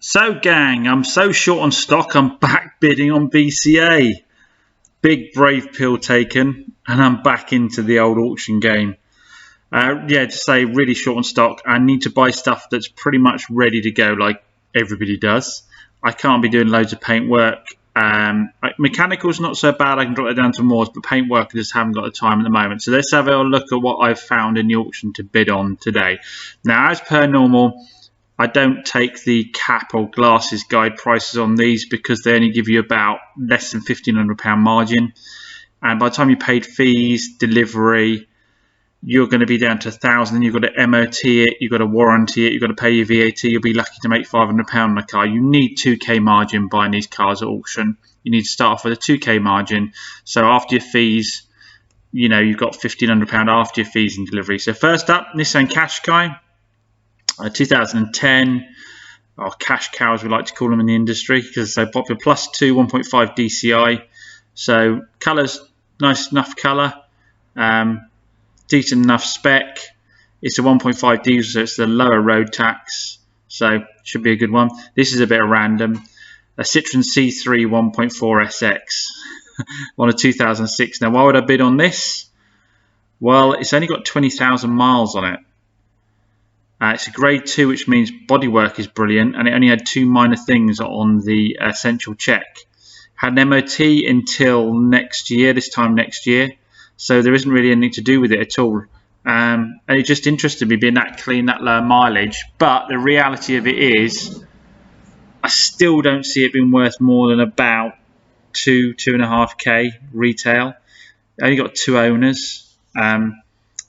So gang, I'm so short on stock, I'm back bidding on BCA. Big brave pill taken, and I'm back into the old auction game. To say really short on stock, I need to buy stuff that's pretty much ready to go like everybody does. I can't be doing loads of paint work. Mechanical's not so bad, I can drop it down to more, but paint work I just haven't got the time at the moment. So let's have a look at what I've found in the auction to bid on today. Now, as per normal, I don't take the cap or glasses guide prices on these because they only give you about less than £1,500 margin. And by the time you paid fees, delivery, you're going to be down to 1,000. You've got to MOT it, you've got to warranty it, you've got to pay your VAT. You'll be lucky to make £500 on a car. You need 2k margin buying these cars at auction. You need to start off with a 2k margin. So after your fees, you've got £1,500 after your fees and delivery. So first up, Nissan Qashqai. 2010, or cash cow as we like to call them in the industry because they're so popular, +2 1.5 DCI. So colour's nice enough colour, decent enough spec. It's a 1.5 diesel, so it's the lower road tax, so should be a good one. This is a bit of random. A Citroen C3 1.4 SX on a 2006. Now why would I bid on this? Well, it's only got 20,000 miles on it. It's a grade 2, which means bodywork is brilliant, and it only had 2 minor things on the essential check. Had an MOT until next year, this time next year, so there isn't really anything to do with it at all. And it just interested me being that clean, that low mileage. But the reality of it is, I still don't see it being worth more than about 2.5k retail. It only got 2 owners.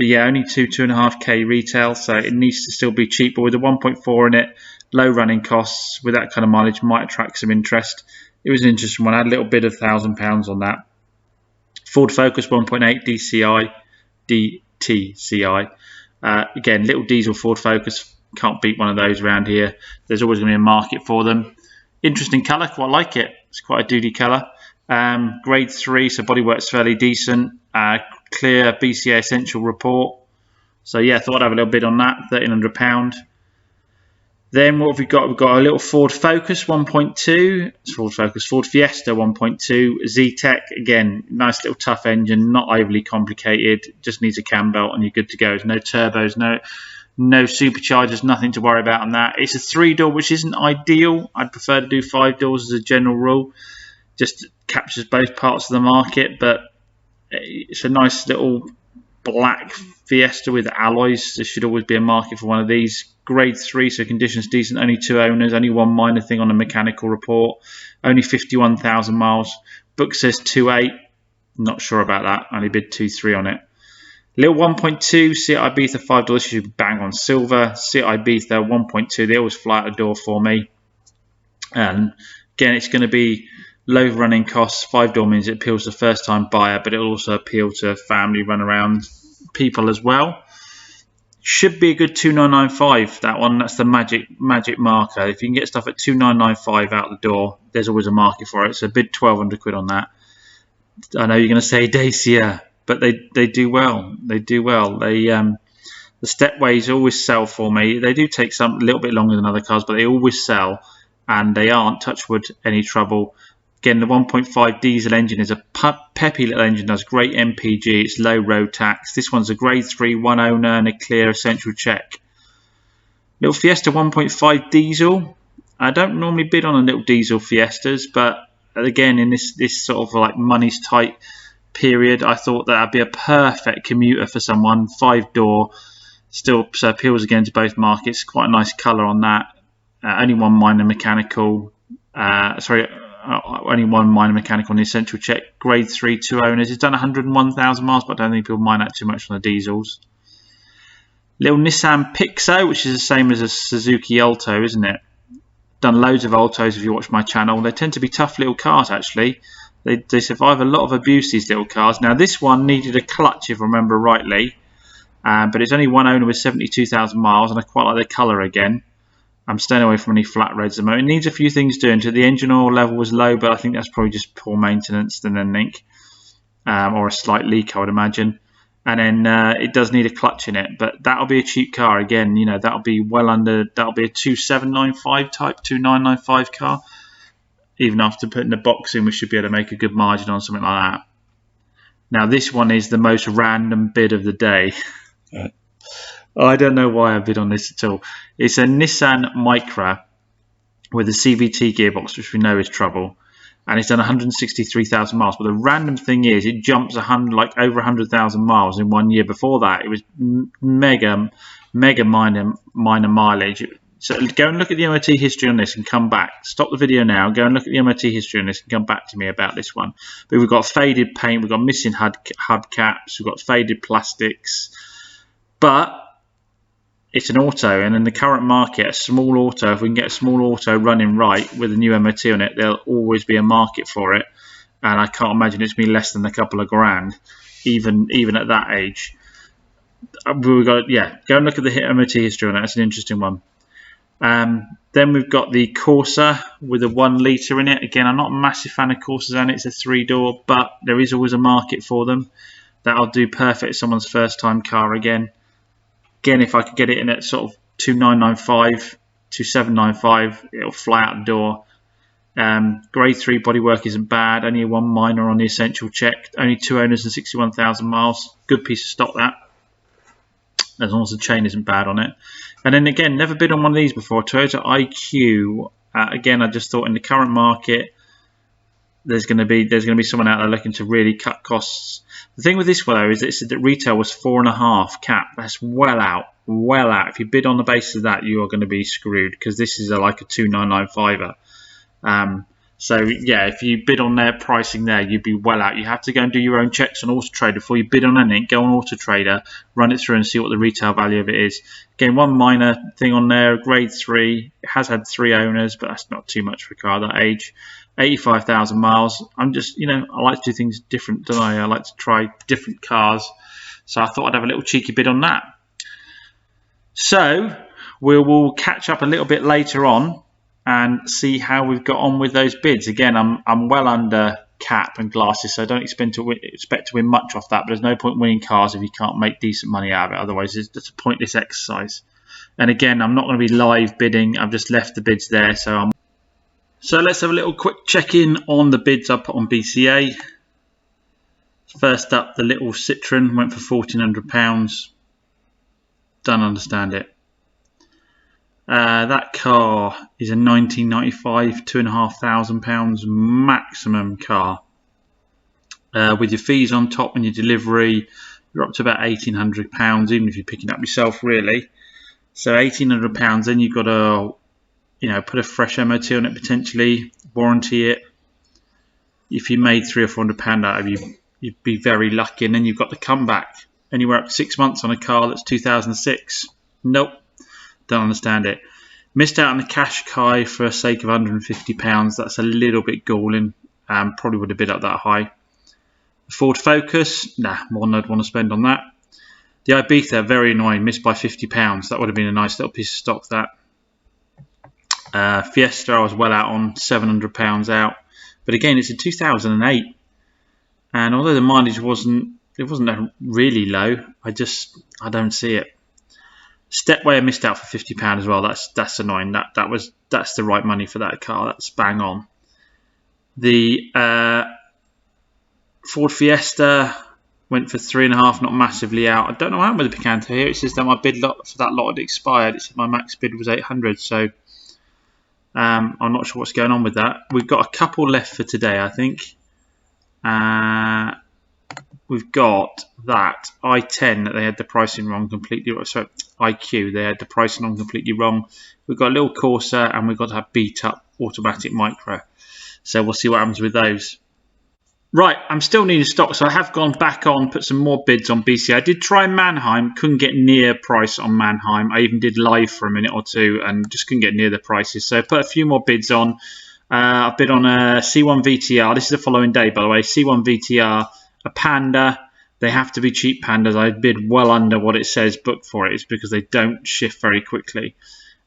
But yeah, only 2.5k retail, so it needs to still be cheap. But with a 1.4 in it, low running costs, with that kind of mileage, might attract some interest. It was an interesting one. I had a little bid of £1,000 on that. Ford Focus 1.8 DCI, DTCI. Again, little diesel Ford Focus. Can't beat one of those around here. There's always going to be a market for them. Interesting colour, quite like it. It's quite a duty colour. Grade 3, so bodywork's fairly decent. Clear BCA essential report. So yeah, I thought I'd have a little bid on that, £1,300. Then what have we got? We've got a little Ford Focus 1.2. It's Ford Fiesta 1.2. Z-Tech, again, nice little tough engine, not overly complicated. Just needs a cam belt and you're good to go. There's no turbos, no superchargers, nothing to worry about on that. It's a 3-door, which isn't ideal. I'd prefer to do 5 doors as a general rule. Just captures both parts of the market, but it's a nice little black Fiesta with alloys. There should always be a market for one of these. Grade 3, so condition's decent. Only 2 owners. Only 1 minor thing on the mechanical report. Only 51,000 miles. Book says 2.8. Not sure about that. Only bid 2.3 on it. Little 1.2 Seat Ibiza $5. You should bang on silver. Seat Ibiza 1.2. They always fly out the door for me. And again, it's going to be low running costs. 5-door means it appeals to first time buyer, but it'll also appeal to family run around people as well. Should be a good 2,995, that one. That's the magic marker. If you can get stuff at 2,995 out the door, there's always a market for it. So bid 1,200 quid on that. I know you're going to say Dacia, but they do well. They do well. The stepways always sell for me. They do take a little bit longer than other cars, but they always sell, and they aren't, touch wood, any trouble. Again, the 1.5 diesel engine is a peppy little engine, does great MPG, it's low road tax. This one's a grade 3, 1 owner and a clear essential check. Little Fiesta 1.5 diesel. I don't normally bid on a little diesel Fiestas, but again, in this sort of like money's tight period, I thought that'd be a perfect commuter for someone. 5-door, still so appeals again to both markets. Quite a nice colour on that. Only 1 minor mechanical. Only 1 minor mechanical on the essential check. Grade 3, 2 owners. It's done 101,000 miles, but I don't think people mind that too much on the diesels. Little Nissan Pixo, which is the same as a Suzuki Alto, isn't it? Done loads of Altos if you watch my channel. They tend to be tough little cars, actually. They survive a lot of abuse, these little cars. Now, this one needed a clutch, if I remember rightly. But it's only 1 owner with 72,000 miles, and I quite like the colour again. I'm staying away from any flat roads at the moment. It needs a few things doing to it. The engine oil level was low, but I think that's probably just poor maintenance than anything, or a slight leak, I would imagine. and then it does need a clutch in it, but that'll be a cheap car again. You know, that'll be well under, that'll be a 2795 type, 2995 car. Even after putting the box in, we should be able to make a good margin on something like that. Now this one is the most random bid of the day. I don't know why I bid on this at all. It's a Nissan Micra with a CVT gearbox, which we know is trouble, and it's done 163,000 miles. But the random thing is, it jumps like over 100,000 miles in 1 year. Before that, it was mega minor mileage. So go and look at the MOT history on this and come back. Stop the video now. Go and look at the MOT history on this and come back to me about this one. But we've got faded paint, we've got missing hubcaps, we've got faded plastics. But it's an auto, and in the current market, a small auto, if we can get a small auto running right with a new MOT on it, there'll always be a market for it. And I can't imagine it's been less than a couple of grand, even at that age. We've got, go and look at the MOT history on it. That's an interesting one. Then we've got the Corsa with a 1 litre in it. Again, I'm not a massive fan of Corsas, and it's a 3-door, but there is always a market for them. That'll do perfect someone's first time car again. Again, if I could get it in at sort of 2995, 2795, it'll fly out the door. Grade 3 bodywork isn't bad. Only 1 minor on the essential check. Only 2 owners and 61,000 miles. Good piece of stock, that. As long as the chain isn't bad on it. And then again, never bid on one of these before. Toyota IQ. Again, I just thought in the current market, there's going to be someone out there looking to really cut costs. The thing with this one though is it said that retail was 4.5 cap. That's well out, well out. If you bid on the basis of that, you are going to be screwed, because this is like a 2995er. So yeah, if you bid on their pricing there, you'd be well out. You have to go and do your own checks on Auto Trader before you bid on anything. Go on Auto Trader, run it through and see what the retail value of it is. Again, 1 minor thing on there, grade 3. It has had 3 owners, but that's not too much for a car that age. 85,000 miles. I'm just, I like to do things different, don't I? I like to try different cars. So I thought I'd have a little cheeky bid on that. So we will catch up a little bit later on and see how we've got on with those bids. Again, I'm well under cap and glasses, so I don't expect to win much off that. But there's no point winning cars if you can't make decent money out of it. Otherwise, it's just a pointless exercise. And again, I'm not going to be live bidding. I've just left the bids there. So let's have a little quick check-in on the bids I put on BCA. First up, the little Citroen went for £1,400. Don't understand it. That car is a 1995 £2,500 maximum car. With your fees on top and your delivery, you're up to about £1,800, even if you're picking it up yourself, really. So £1,800, then you've got to, put a fresh MOT on it potentially, warranty it. If you made £300 or £400 out of it, you'd be very lucky. And then you've got the comeback, anywhere up to 6 months on a car that's 2006. Nope. Don't understand it. Missed out on the Qashqai for the sake of £150. That's a little bit galling. Probably would have bid up that high. The Ford Focus, nah, more than I'd want to spend on that. The Ibiza, very annoying, missed by £50. That would have been a nice little piece of stock, that. Fiesta, I was well out on, £700 out. But again, it's a 2008. And although the mileage wasn't really low, I don't see it. Stepway I missed out for £50 as well. That's annoying. That's the right money for that car. That's bang on. The Ford Fiesta went for 3.5, not massively out. I don't know what happened with the Picanto here. It says that my bid lot for that lot had expired. It said my max bid was 800. So I'm not sure what's going on with that. We've got a couple left for today, I think. We've got that i10 that they had the pricing wrong completely. Sorry, IQ, they had the pricing on completely wrong. We've got a little Corsa, and we've got that beat up automatic Micra. So we'll see what happens with those. Right, I'm still needing stock, so I have gone back on, put some more bids on BCA. I did try Mannheim, couldn't get near price on Mannheim. I even did live for a minute or two and just couldn't get near the prices. So I put a few more bids on. I bid on a C1 VTR. This is the following day, by the way. C1 VTR, a Panda. They have to be cheap Pandas. I bid well under what it says booked for it. It's because they don't shift very quickly.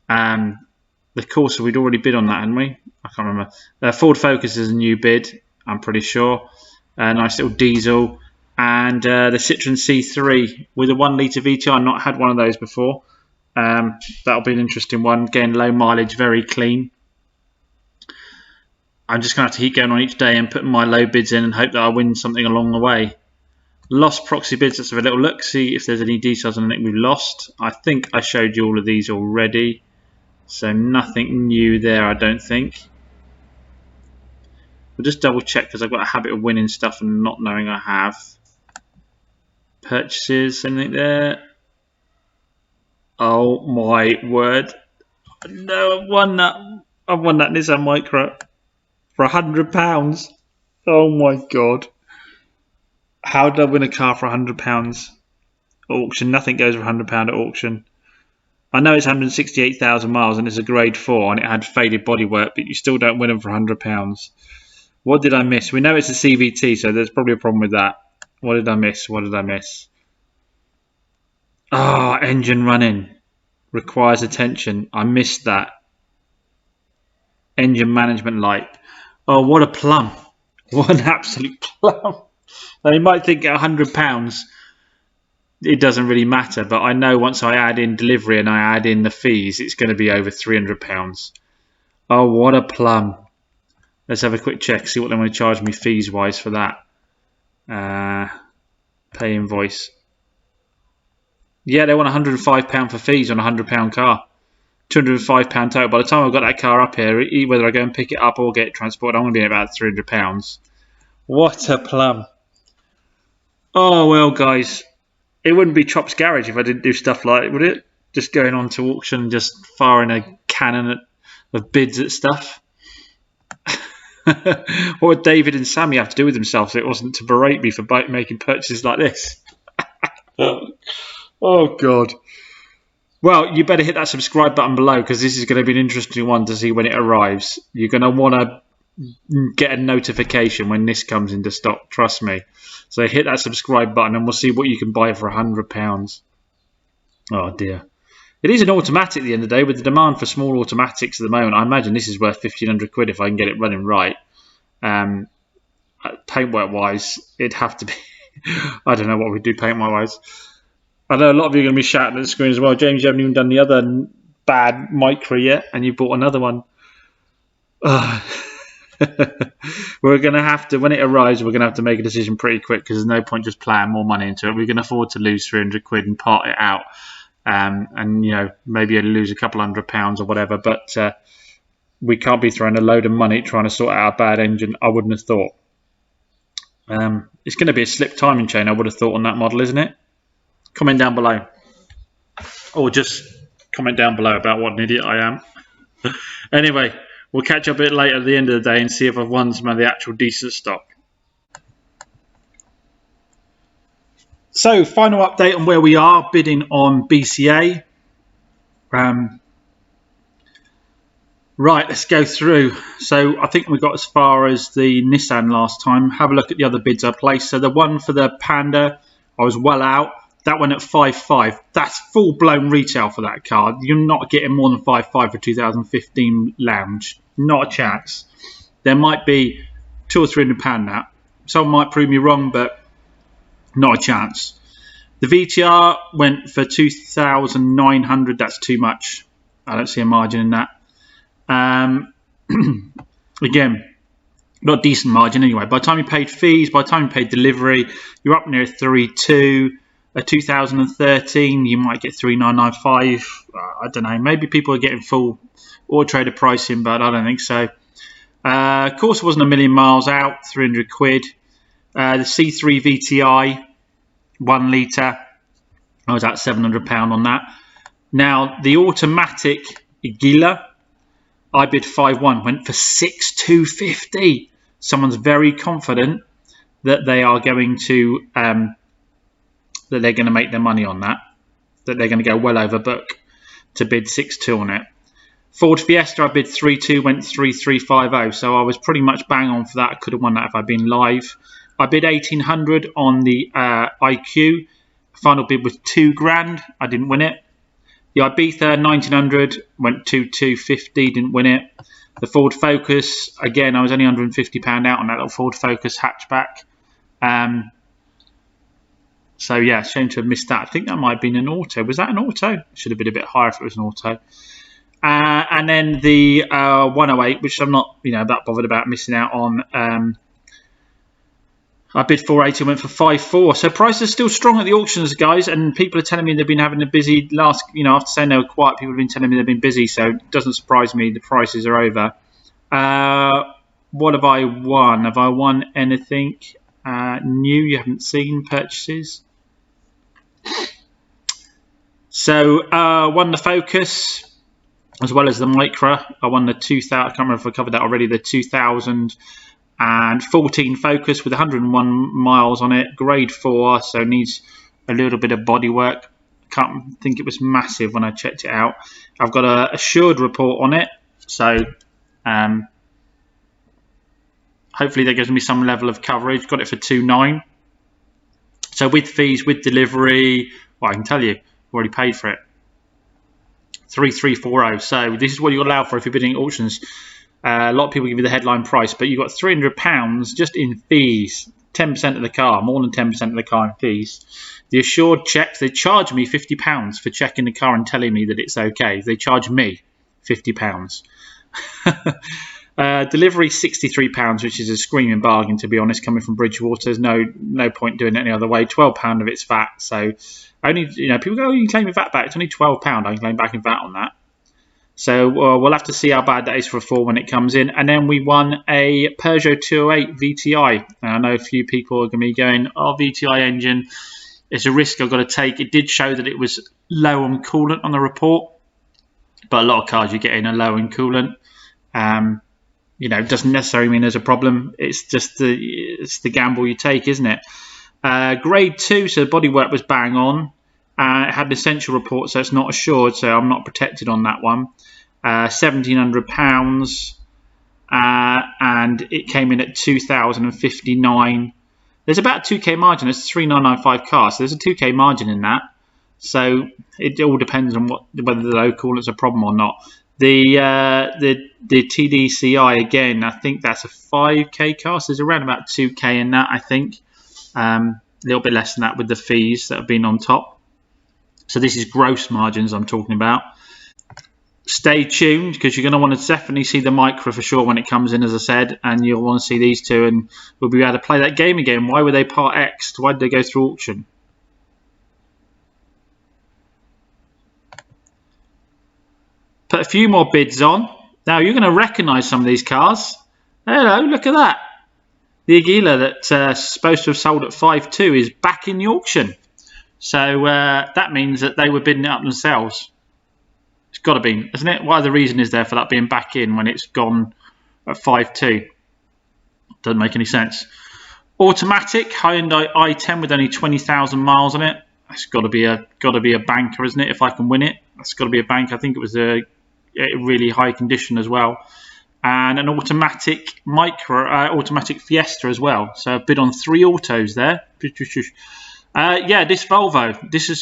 The Corsa, we'd already bid on that, hadn't we? I can't remember. Ford Focus is a new bid, I'm pretty sure. A nice little diesel. and the Citroen C3 with a 1 litre VTI. I've not had one of those before. That'll be an interesting one. Again, low mileage, very clean. I'm just going to have to keep going on each day and putting my low bids in and hope that I win something along the way. Lost proxy bids. Let's have a little look, see if there's any details on anything we've lost. I think I showed you all of these already, so nothing new there, I don't think. We'll just double check because I've got a habit of winning stuff and not knowing I have. Purchases, anything there? Oh my word. No, I've won that. I've won that Nissan Micra for £100. Oh my god. How did I win a car for £100? Auction, nothing goes for £100 at auction. I know it's 168,000 miles and it's a grade 4 and it had faded bodywork, but you still don't win them for £100. What did I miss? We know it's a CVT, so there's probably a problem with that. What did I miss? What did I miss? Ah, oh, engine running. Requires attention. I missed that. Engine management light. Oh, what a plum. What an absolute plum. Now, you might think at £100, it doesn't really matter, but I know once I add in delivery and I add in the fees, it's going to be over £300. Oh, what a plum. Let's have a quick check, see what they want to charge me fees-wise for that. Pay invoice. Yeah, they want £105 for fees on a £100 car. £205 total. By the time I've got that car up here, whether I go and pick it up or get it transported, I'm going to be at about £300. What a plum. Oh, well, guys. It wouldn't be Chop's Garage if I didn't do stuff like it, would it? Just going on to auction, just firing a cannon of bids at stuff. What would David and Sammy have to do with themselves if it wasn't to berate me for making purchases like this? Oh, God. Well, you better hit that subscribe button below because this is going to be an interesting one to see when it arrives. You're going to want to get a notification when this comes into stock, trust me. So hit that subscribe button and we'll see what you can buy for £100. Oh, dear. It is an automatic at the end of the day with the demand for small automatics at the moment. I imagine this is worth £1,500 if I can get it running right. Paintwork wise, it'd have to be. I don't know what we'd do paintwork wise. I know a lot of you are going to be shouting at the screen as well. James, you haven't even done the other bad Micra yet, and you bought another one. We're going to have to, when it arrives, we're going to have to make a decision pretty quick because there's no point just playing more money into it. We can afford to lose £300 and part it out, and you know maybe lose a couple £100 or whatever. But we can't be throwing a load of money trying to sort out a bad engine. I wouldn't have thought. It's going to be a slip timing chain. I would have thought on that model, isn't it? Comment down below, or just comment down below about what an idiot I am. Anyway, we'll catch up a bit later at the end of the day and see if I've won some of the actual decent stock. So, final update on where we are bidding on BCA. Right, let's go through. So, I think we got as far as the Nissan last time. Have a look at the other bids I placed. So, the one for the Panda, I was well out. That went at 5.5. That's full-blown retail for that car. You're not getting more than 5.5 for 2015 Lounge. Not a chance. There might be £200 or £300 that. Someone might prove me wrong, but not a chance. The VTR went for 2,900. That's too much. I don't see a margin in that. Again, not a decent margin anyway. By the time you paid fees, by the time you paid delivery, you're up near 3.2. A 2013, you might get 3,995. I don't know. Maybe people are getting full Auto Trader pricing, but I don't think so. Of course, it wasn't a million miles out. £300. The C3 VTI, 1 litre. I was at £700 on that. Now the automatic Gila, I bid 5.1, went for 6,250. Someone's very confident that they are going to. That they're going to make their money on that they're going to go well over book to bid 6.2 on it. Ford Fiesta, I bid 3.2, went 3.350, so I was pretty much bang on for that. I could have won that if I'd been live. I bid 1,800 on the IQ. Final bid was £2,000. I didn't win it. The Ibiza 1,900 went to 250, didn't win it. The Ford Focus, again, I was only £150 out on that little Ford Focus hatchback. So yeah, shame to have missed that. I think that might have been an auto. Was that an auto? It should have been a bit higher if it was an auto. And then the 108, which I'm not, that bothered about missing out on. I bid 480 and went for 5.4. So prices are still strong at the auctions, guys. And people are telling me they've been having a busy last, after saying they were quiet, people have been telling me they've been busy. So it doesn't surprise me. The prices are over. What have I won? Have I won anything new you haven't seen? Purchases? So won the Focus as well as the Micra. I won the 2000. I can't remember if I covered that already. The 2014 Focus with 101 miles on it, grade 4, so needs a little bit of bodywork. Can't think it was massive when I checked it out. I've got a assured report on it, so hopefully that gives me some level of coverage. Got it for 2.9. So with fees, with delivery, well, I can tell you, I've already paid for it. 3,340. So this is what you're allowed for if you're bidding at auctions. A lot of people give you the headline price, but you've got £300 just in fees. 10% of the car, more than 10% of the car in fees. The assured checks, they charge me £50 for checking the car and telling me that it's okay. They charge me £50. Delivery £63, which is a screaming bargain, to be honest, coming from Bridgewater. There's no point doing it any other way. £12 of it's VAT, so only people go, oh, you can claim your VAT back. It's only £12. I can claim back in VAT on that. So we'll have to see how bad that is for a 4 when it comes in. And then we won a Peugeot 208 VTI. And I know a few people are going to be going, oh, VTI engine, it's a risk I've got to take. It did show that it was low on coolant on the report, but a lot of cars you get in are low in coolant. It doesn't necessarily mean there's a problem. It's just the gamble you take, isn't it? Grade 2, so the bodywork was bang on. It had an essential report, so it's not assured, so I'm not protected on that one. £1,700, and it came in at 2,059. There's about 2k margin. It's 3,995 cars, so there's a 2k margin in that. So it all depends on whether the low coolant's a problem or not. The TDCI again, I think that's a 5k car, so there's around about 2k in that, I think. A little bit less than that with the fees that have been on top. So this is gross margins I'm talking about. Stay tuned, because you're going to want to definitely see the Micra for sure when it comes in, as I said, and you'll want to see these two, and we'll be able to play that game again. Why were they Part X'd? Why did they go through auction? Put a few more bids on. Now you're going to recognise some of these cars. Hello, look at that. The Aguila that's supposed to have sold at 5.2 is back in the auction. So that means that they were bidding it up themselves. It's got to be, isn't it? What other reason is there for that being back in when it's gone at 5.2? Doesn't make any sense. Automatic Hyundai i10 with only 20,000 miles on it. That's got to be a banker, isn't it? If I can win it, that's got to be a bank. I think it was a really high condition as well. And an automatic automatic Fiesta as well. So I've bid on 3 autos there. Yeah, this Volvo.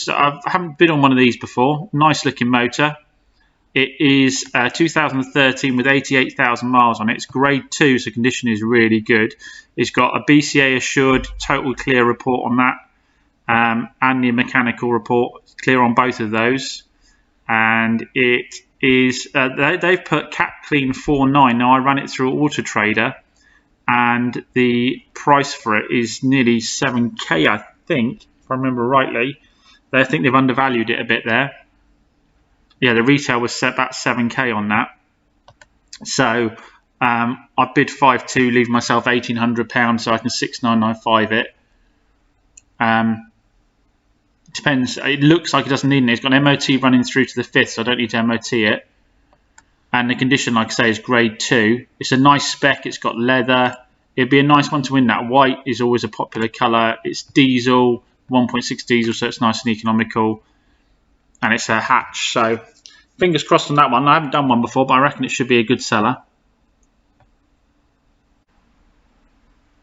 I haven't bid on one of these before. Nice looking motor. It is 2013 with 88,000 miles on it. It's grade 2, so condition is really good. It's got a BCA assured total clear report on that, and the mechanical report clear on both of those. And it is they've put cap clean 4.9. Now I ran it through Auto Trader, and the price for it is nearly 7k, I think, if I remember rightly. I think they've undervalued it a bit there. Yeah, the retail was set about 7k on that. So I bid 5.2, leave myself £1,800 so I can 6,995 it. Depends. It looks like it doesn't need it. It's got an MOT running through to the 5th, so I don't need to MOT it. And the condition, like I say, is grade 2. It's a nice spec. It's got leather. It'd be a nice one to win that. White is always a popular colour. It's diesel, 1.6 diesel, so it's nice and economical. And it's a hatch, so fingers crossed on that one. I haven't done one before, but I reckon it should be a good seller.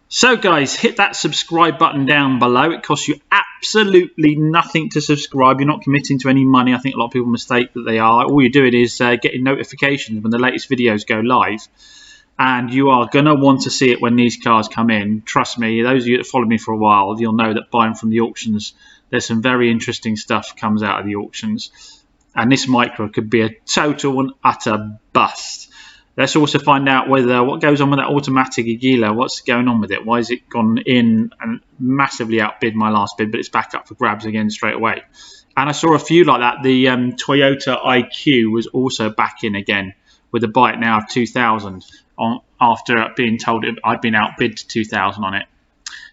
So guys, hit that subscribe button down below. It costs you absolutely nothing to subscribe. You're not committing to any money. I think a lot of people mistake that they are. All you're doing is getting notifications when the latest videos go live. and you are going to want to see it when these cars come in. Trust me, those of you that follow me for a while, you'll know that buying from the auctions, there's some very interesting stuff comes out of the auctions, and this Micra could be a total and utter bust. Let's also find out what goes on with that automatic Aguila. What's going on with it? Why has it gone in and massively outbid my last bid, but it's back up for grabs again straight away? And I saw a few like that. The Toyota IQ was also back in again with a bite now of 2,000 after being told I'd been outbid to 2,000 on it.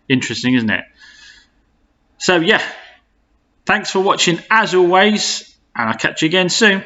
Interesting, isn't it? So yeah, thanks for watching as always, and I'll catch you again soon.